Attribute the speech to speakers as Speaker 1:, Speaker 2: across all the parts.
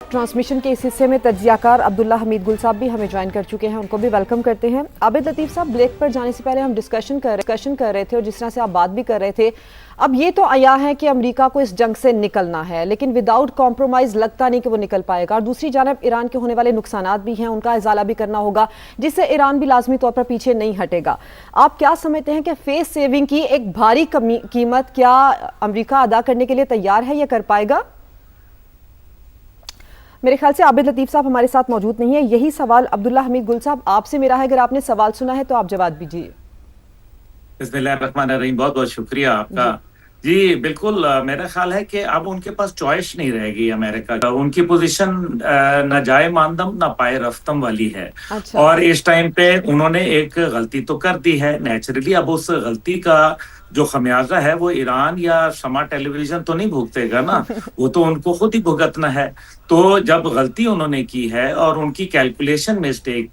Speaker 1: Transmission के इस हिस्से में तज्जियाकार अब्दुल्ला हमीद गुल साहब भी हमें ज्वाइन कर चुके हैं, उनको भी वेलकम करते हैं। आबिद लतीफ़ साहब, ब्रेक पर जाने से पहले हम डिस्कशन कर रहे थे और जिस तरह से आप बात भी कर रहे थे, अब ये तो आया है कि अमेरिका को इस जंग से निकलना है, लेकिन विदाउट कॉम्प्रोमाइज़ लगता नहीं कि वो निकल पाएगा। और दूसरी जानब ईरान के होने वाले नुकसानात भी हैं, उनका इजाला भी करना होगा, जिससे ईरान भी लाजमी तौर पर पीछे नहीं हटेगा। आप क्या समझते हैं कि फेस सेविंग की एक भारी कीमत क्या अमेरिका अदा करने के लिए तैयार है या कर पाएगा? मेरे ख्याल से आबिद लतीफ़ साहब हमारे साथ मौजूद नहीं है। यही सवाल अब्दुल्ला हमीद गुल साहब आपसे मेरा है, अगर आपने सवाल सुना है तो आप जवाब दीजिए।
Speaker 2: बिस्मिल्लाहिर्रहमानिर्रहीम, बहुत बहुत शुक्रिया आपका। जी बिल्कुल, मेरा ख्याल है कि अब उनके पास चॉइस नहीं रहेगी अमेरिका का। उनकी पोजीशन न जाए मानदम न पाए रफ्तम वाली है।
Speaker 1: अच्छा।
Speaker 2: और इस टाइम पे उन्होंने एक गलती तो कर दी है नेचुरली। अब उस गलती का जो खमियाजा है वो ईरान या शमा टेलीविजन तो नहीं भुगतेगा ना, वो तो उनको खुद ही भुगतना है। तो जब गलती उन्होंने की है और उनकी कैलकुलेशन मिस्टेक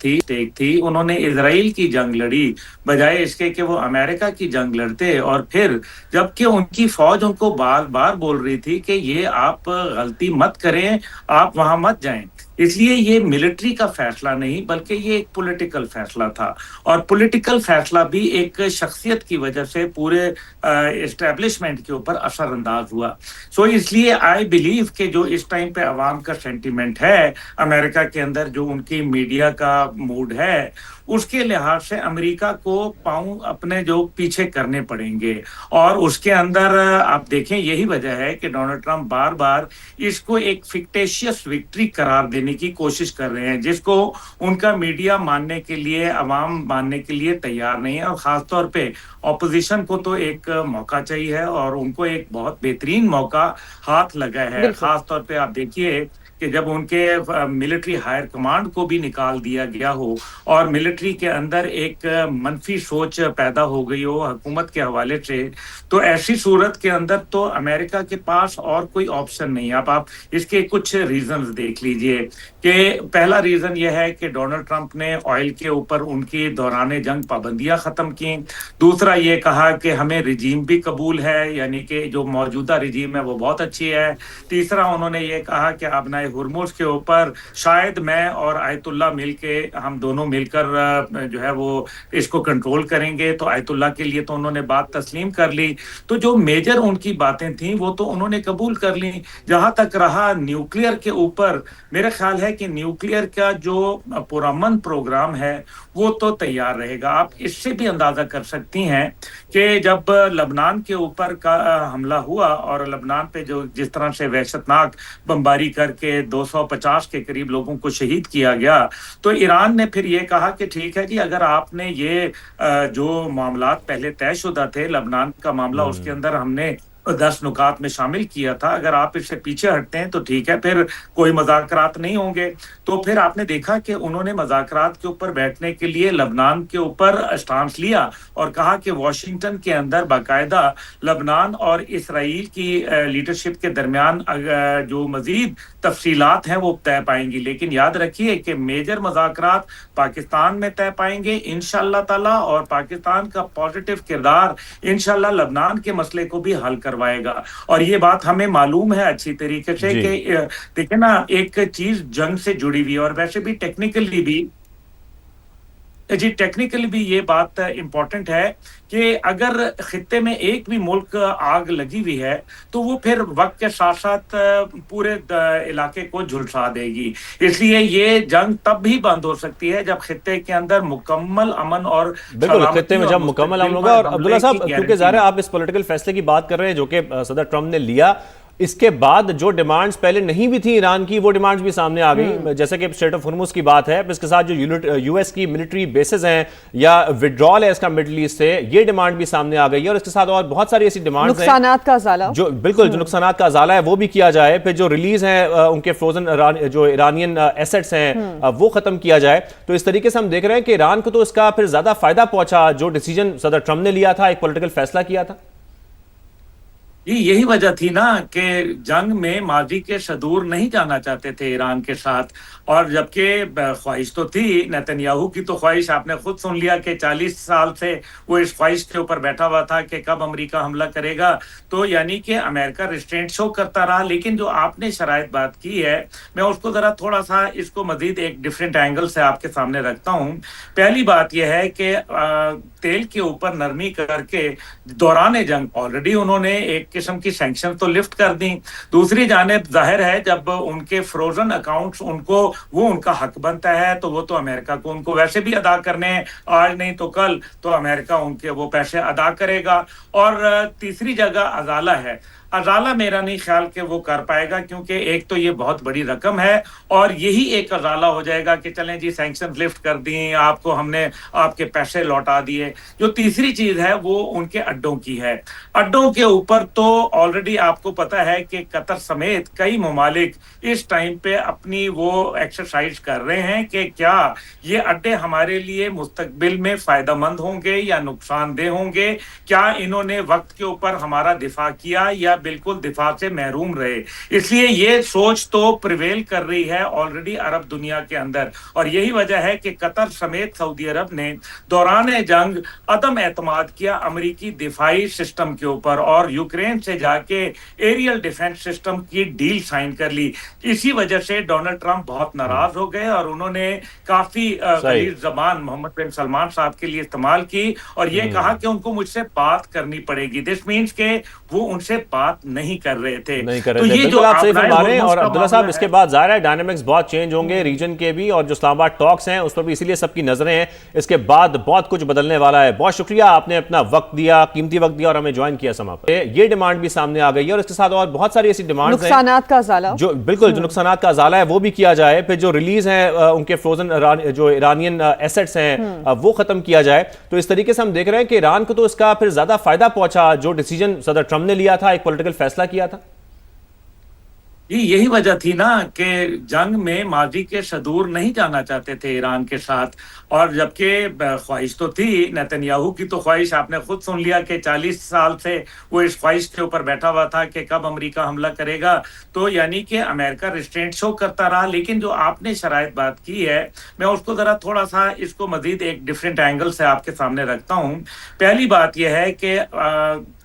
Speaker 2: थी, उन्होंने इजराइल की जंग लड़ी बजाय इसके कि वो अमेरिका की जंग लड़ते। और फिर जबकि उनकी फौज उनको बार बार बोल रही थी कि ये आप गलती मत करें, आप वहां मत जाएं। इसलिए ये मिलिट्री का फैसला नहीं बल्कि ये एक पॉलिटिकल फैसला था। और पॉलिटिकल फैसला भी एक शख्सियत की वजह से पूरे एस्टेब्लिशमेंट के ऊपर असरअंदाज हुआ। सो इसलिए आई बिलीव कि जो इस टाइम पे अवाम का सेंटिमेंट है अमेरिका के अंदर, जो उनकी मीडिया का मूड है, उसके लिहाज से अमेरिका को पांव अपने जो पीछे करने पड़ेंगे। और उसके अंदर आप देखें, यही वजह है कि डोनाल्ड ट्रंप बार बार इसको एक फिक्टेशियस विक्ट्री करार देने की कोशिश कर रहे हैं, जिसको उनका मीडिया मानने के लिए, अवाम मानने के लिए तैयार नहीं है। और खासतौर पे ऑपोजिशन को तो एक मौका चाहिए है और उनको एक बहुत बेहतरीन मौका हाथ लगा है। खासतौर पे आप देखिए कि जब उनके मिलिट्री हायर कमांड को भी निकाल दिया गया हो और मिलिट्री के अंदर एक मनफी सोच पैदा हो गई हो हुकूमत के हवाले से, तो ऐसी सूरत के अंदर तो अमेरिका के पास और कोई ऑप्शन नहीं है। अब आप इसके कुछ रीजंस देख लीजिए कि पहला रीजन यह है कि डोनाल्ड ट्रंप ने ऑयल के ऊपर उनकी दौरान जंग पाबंदियां खत्म की। दूसरा ये कहा कि हमें रिजीम भी कबूल है, यानी कि जो मौजूदा रिजीम है वो बहुत अच्छी है। तीसरा उन्होंने ये कहा कि अपना हुर्मुज के ऊपर शायद मैं और आयतुल्ला मिलके, हम दोनों मिलकर जो है वो इसको कंट्रोल करेंगे। तो आयतुल्ला के लिए तो उन्होंने बात तस्लीम कर ली। तो जो मेजर उनकी बातें थी वो तो उन्होंने कबूल कर ली। जहां तक रहा न्यूक्लियर के ऊपर, मेरा ख्याल है कि न्यूक्लियर का जो पुरअमन प्रोग्राम है वो तो तैयार रहेगा। आप इससे भी अंदाजा कर सकती हैं कि जब लबनान के ऊपर का हमला हुआ और लबनान पे जो जिस तरह से वहशतनाक बमबारी करके 250 के करीब लोगों को शहीद किया गया, तो ईरान ने फिर ये कहा कि ठीक है जी, अगर आपने ये जो मामलात पहले तयशुदा थे, लबनान का मामला, उसके अंदर हमने 10 नुकात में शामिल किया था, अगर आप इससे पीछे हटते हैं तो ठीक है, फिर कोई मज़ाकरात नहीं होंगे। तो फिर आपने देखा कि उन्होंने मज़ाकरात के ऊपर बैठने के लिए लबनान के ऊपर स्टांस लिया और कहा कि वॉशिंगटन के अंदर बाकायदा लबनान और इसराइल की लीडरशिप के दरमियान जो मजीद तफसीलात हैं वो तय पाएंगी। लेकिन याद रखिए कि मेजर मज़ाकरात पाकिस्तान में तय पाएंगे इंशाअल्लाह ताला, और पाकिस्तान का पॉजिटिव किरदार इंशाअल्लाह लबनान के मसले को भी हल करवाएगा। और ये बात हमें मालूम है अच्छी तरीके से कि देखिए ना, एक चीज जंग से जुड़ी हुई है और वैसे भी टेक्निकली भी ये बात इंपॉर्टेंट है कि अगर खित्ते में एक भी मुल्क आग लगी हुई है तो वो फिर वक्त के साथ साथ पूरे इलाके को झुलसा देगी। इसलिए ये जंग तब भी बंद हो सकती है जब खित्ते के अंदर मुकम्मल अमन और
Speaker 3: बिल्कुल खित्ते में जब मुकम्मल अमन होगा। और अब्दुल्ला साहब, क्योंकि ज़ाहिर है आप इस पॉलिटिकल फैसले की बात कर रहे हैं जो कि सदर ट्रंप ने लिया, इसके बाद जो डिमांड्स पहले नहीं भी थी ईरान की, वो डिमांड्स भी सामने आ गई, जैसे कि स्ट्रेट ऑफ हुर्मुज की बात है, इसके साथ जो यूएस की मिलिट्री बेसेस हैं या विड्रॉल है इसका मिडल ईस्ट से, ये डिमांड भी सामने आ गई है। और इसके साथ और बहुत सारी ऐसी डिमांड्स हैं,
Speaker 1: नुकसानात का अज़ाला,
Speaker 3: जो बिल्कुल जो नुकसानात का अज़ाला है वो भी किया जाए, फिर जो रिलीज है उनके फ्रोजन जो ईरानियन एसेट्स हैं वो खत्म किया जाए। तो इस तरीके से हम देख रहे हैं कि ईरान को तो इसका फिर ज्यादा फायदा पहुंचा जो डिसीजन सदर ट्रंप ने लिया था, एक पॉलिटिकल फैसला किया था।
Speaker 2: यही वजह थी ना कि जंग में माजी के शदूर नहीं जाना चाहते थे ईरान के साथ, और जबकि ख्वाहिश तो थी, नेतन्याहू की तो ख्वाहिश आपने खुद सुन लिया कि 40 साल से वो इस ख्वाहिश के ऊपर बैठा हुआ था कि कब अमेरिका हमला करेगा। तो यानी कि अमेरिका रिस्ट्रेंट शो करता रहा। लेकिन जो आपने शराइत बात की है, मैं उसको जरा थोड़ा सा इसको मजीद एक डिफरेंट एंगल से आपके सामने रखता हूँ। पहली बात यह है कि तेल के ऊपर नरमी करके दौरान जंग ऑलरेडी उन्होंने एक किस्म की सैंक्शन तो लिफ्ट कर दी। दूसरी जानिब जाहिर है जब उनके फ्रोजन अकाउंट्स उनको वो उनका हक बनता है तो वो तो अमेरिका को उनको वैसे भी अदा करने हैं, आज नहीं तो कल तो अमेरिका उनके वो पैसे अदा करेगा। और तीसरी जगह अजाला है। अजाला मेरा नहीं ख्याल कि वो कर पाएगा, क्योंकि एक तो ये बहुत बड़ी रकम है और यही एक अजाला हो जाएगा कि चलें जी सैंक्शन लिफ्ट कर दी, आपको हमने आपके पैसे लौटा दिए। जो तीसरी चीज है वो उनके अड्डों की है। अड्डों के ऊपर तो ऑलरेडी आपको पता है कि कतर समेत कई ममालिक इस टाइम पे अपनी वो एक्सरसाइज कर रहे हैं कि क्या ये अड्डे हमारे लिए मुस्तकबिल में फायदेमंद होंगे या नुकसानदेह होंगे, क्या इन्होंने वक्त के ऊपर हमारा दिफा किया या बिल्कुल दिफा से महरूम रहे। इसलिए ये सोच तो प्रिवेल कर रही है ऑलरेडी अरब दुनिया के अंदर, और यही वजह है कि कतर समेत सऊदी अरब ने दौरान जंग अदम एतमाद किया अमेरिकी दिफाई सिस्टम के ऊपर और यूक्रेन से जाके एरियल डिफेंस सिस्टम की डील साइन कर ली। इसी वजह से डोनाल्ड ट्रंप बहुत नाराज हो गए और उन्होंने काफी गलीज़ ज़बान मोहम्मद बिन सलमान साहब के लिए इस्तेमाल की और ये कहा कि उनको मुझसे बात करनी पड़ेगी। दिस मीन्स के वो उनसे बात नहीं कर रहे थे।
Speaker 3: तो ये जो आप सही फरमा रहे हैं। और अब्दुल्ला साहब इसके बाद ज़ाहिर है डायनामिक्स बहुत चेंज होंगे रीजन के भी, और जो इस्लामाबाद टॉक्स हैं उस पर भी इसीलिए सबकी नजरें हैं। इसके बाद बहुत कुछ बदलने वाला है। बहुत शुक्रिया, आपने अपना वक्त दिया, कीमती वक्त दिया और हमें ज्वाइन किया समा पर। ये डिमांड भी सामने आ गई है और इसके साथ और बहुत सारी ऐसी डिमांड
Speaker 1: नुकसानात का अजाला,
Speaker 3: जो बिल्कुल जो नुकसानात का अजाला है वो भी किया जाए। फिर जो रिलीज है उनके फ्रोजन जो ईरानियन एसेट्स हैं वो खत्म किया जाए। तो इस तरीके से हम देख रहे हैं कि ईरान को तो इसका फिर ज्यादा फायदा पहुंचा जो डिसीजन सदर ट्रंप ने लिया था, एक पॉलिटिकल फैसला किया था।
Speaker 2: यही वजह थी ना कि जंग में माजी के शदूर नहीं जाना चाहते थे ईरान के साथ, और जबकि ख्वाहिश तो थी, नेतन्याहू की तो ख्वाहिश आपने खुद सुन लिया कि 40 साल से वो इस ख्वाहिश के ऊपर बैठा हुआ था कि कब अमेरिका हमला करेगा। तो यानी कि अमेरिका रिस्ट्रेंट शो करता रहा। लेकिन जो आपने शराइत बात की है, मैं उसको जरा थोड़ा सा इसको मजीद एक डिफरेंट एंगल से आपके सामने रखता हूँ। पहली बात यह है कि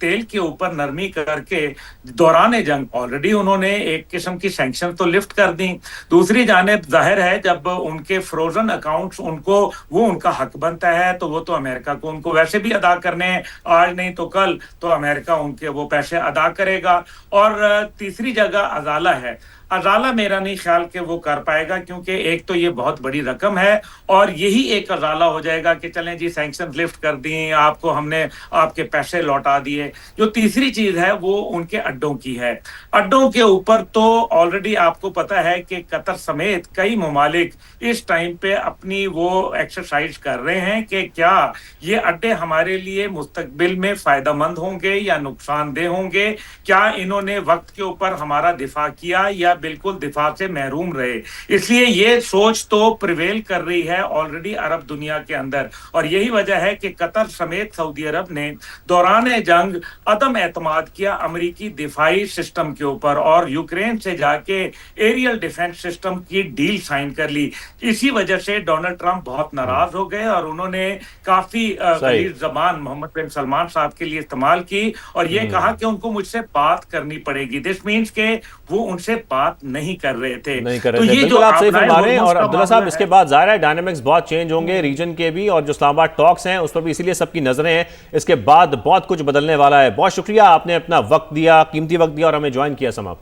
Speaker 2: तेल के ऊपर नरमी करके दौरान जंग ऑलरेडी उन्होंने एक किस्म की सैंक्शन तो लिफ्ट कर दी। दूसरी जानिब जाहिर है जब उनके फ्रोजन अकाउंट्स उनको वो उनका हक बनता है तो वो तो अमेरिका को उनको वैसे भी अदा करने हैं, आज नहीं तो कल तो अमेरिका उनके वो पैसे अदा करेगा। और तीसरी जगह अजाला है। अजाला मेरा नहीं ख्याल कि वो कर पाएगा, क्योंकि एक तो ये बहुत बड़ी रकम है और यही एक अजाला हो जाएगा कि चलें जी सैंक्शन लिफ्ट कर दी, आपको हमने आपके पैसे लौटा दिए। जो तीसरी चीज है वो उनके अड्डों की है। अड्डों के ऊपर तो ऑलरेडी आपको पता है कि कतर समेत कई ममालिक इस टाइम पे अपनी वो एक्सरसाइज कर रहे हैं कि क्या ये अड्डे हमारे लिए मुस्तकबिल में फायदेमंद होंगे या नुकसानदेह होंगे, क्या इन्होंने वक्त के ऊपर हमारा दिफा किया या बिल्कुल दिफा से महरूम रहे। इसलिए ये सोच तो प्रिवेल कर रही है ऑलरेडी अरब दुनिया के अंदर, और यही वजह है कि कतर समेत सऊदी अरब ने दौरान जंग अदम एतमाद किया अमेरिकी दिफाई सिस्टम के ऊपर और यूक्रेन से जाके एरियल डिफेंस सिस्टम की डील साइन कर ली। इसी वजह से डोनाल्ड ट्रंप बहुत नाराज हो गए और उन्होंने काफी गलीज़ ज़बान मोहम्मद बिन सलमान साहब के लिए इस्तेमाल की और ये कहा कि उनको मुझसे बात करनी पड़ेगी। दिस मीन्स के वो उनसे बात नहीं कर रहे थे।
Speaker 3: तो ये जो आप सही फरमा रहे हैं। और अब्दुल्ला साहब इसके बाद ज़ाहिर है डायनामिक्स बहुत चेंज होंगे रीजन के भी, और जो इस्लामाबाद टॉक्स हैं उस पर भी इसीलिए सबकी नजरें हैं। इसके बाद बहुत कुछ बदलने वाला है। बहुत शुक्रिया, आपने अपना वक्त दिया, कीमती वक्त दिया और हमें ज्वाइन किया समा।